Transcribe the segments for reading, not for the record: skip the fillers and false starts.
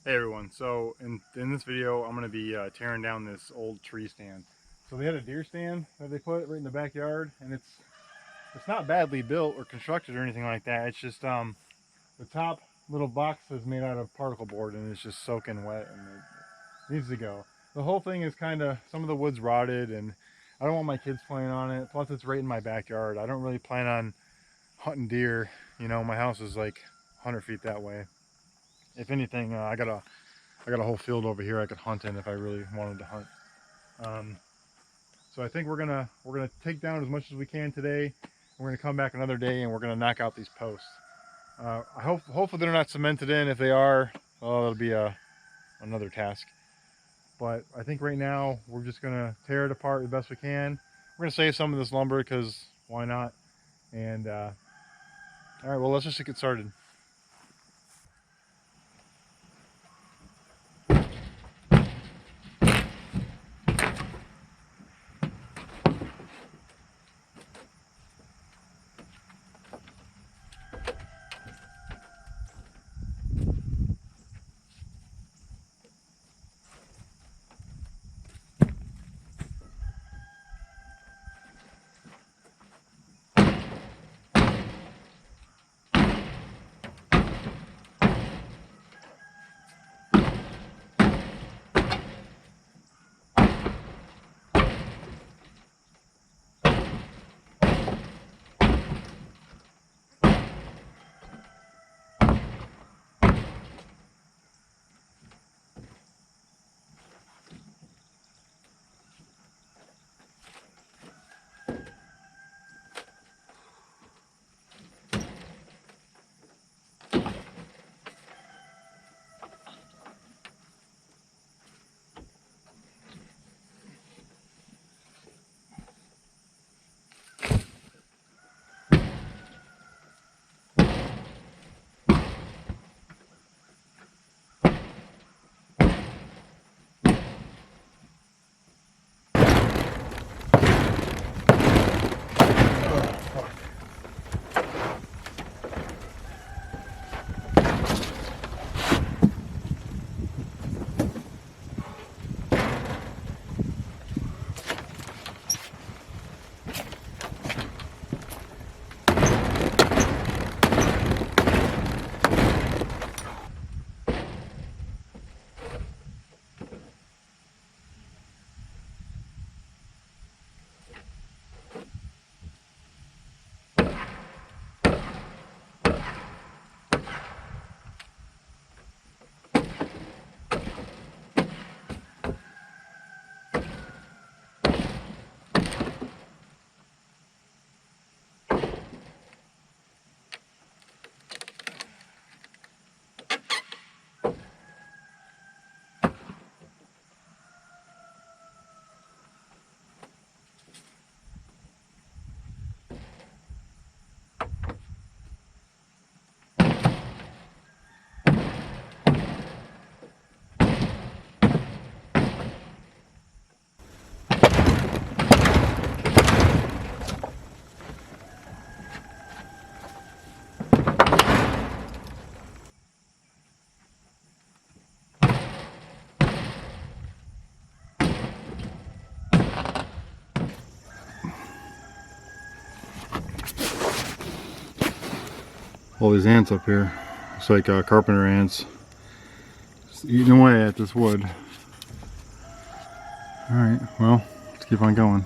Hey everyone, so in this video I'm going to be tearing down this old tree stand. So they had a deer stand that they put right in the backyard, and it's not badly built or constructed or anything like that. It's just the top little box is made out of particle board and it's just soaking wet and it needs to go. The whole thing is kind of, some of the wood's rotted and I don't want my kids playing on it. Plus it's right in my backyard. I don't really plan on hunting deer. You know, my house is like 100 feet that way. If anything, I got a whole field over here I could hunt in if I really wanted to hunt. So I think we're gonna take down as much as we can today. We're gonna come back another day and we're gonna knock out these posts. Hopefully they're not cemented in. If they are, oh, that'll be another task. But I think right now we're just gonna tear it apart the best we can. We're gonna save some of this lumber because why not? And all right, well, let's just get started. All these ants up here. It's like carpenter ants. Just eating away at this wood. Alright, well, let's keep on going.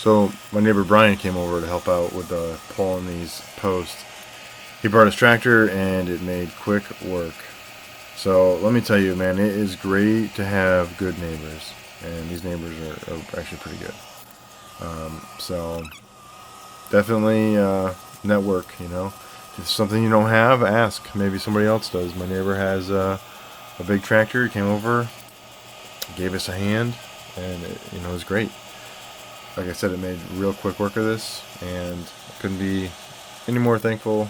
So my neighbor Brian came over to help out with pulling these posts. He brought his tractor and it made quick work. So let me tell you, man, it is great to have good neighbors, and these neighbors are actually pretty good. So definitely network, you know. If it's something you don't have, ask. Maybe somebody else does. My neighbor has a big tractor. He came over, gave us a hand, and it was great. Like I said, it made real quick work of this, and I couldn't be any more thankful.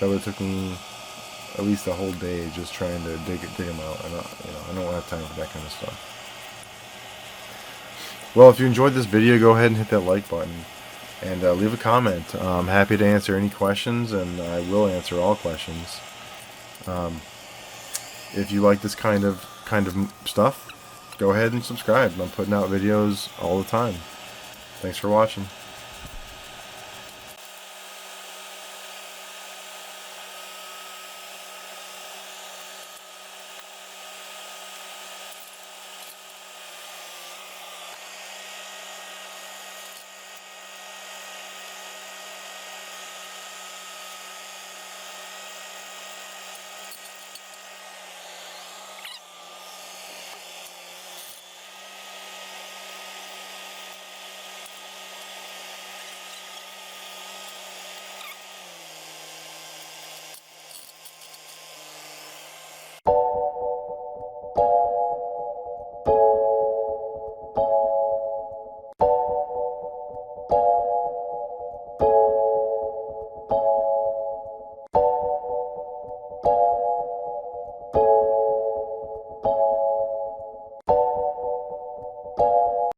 That would have took me at least a whole day just trying to dig them out. I don't have time for that kind of stuff. Well, if you enjoyed this video, go ahead and hit that like button and leave a comment. I'm happy to answer any questions, and I will answer all questions. If you like this kind of stuff, go ahead and subscribe. I'm putting out videos all the time. Thanks for watching.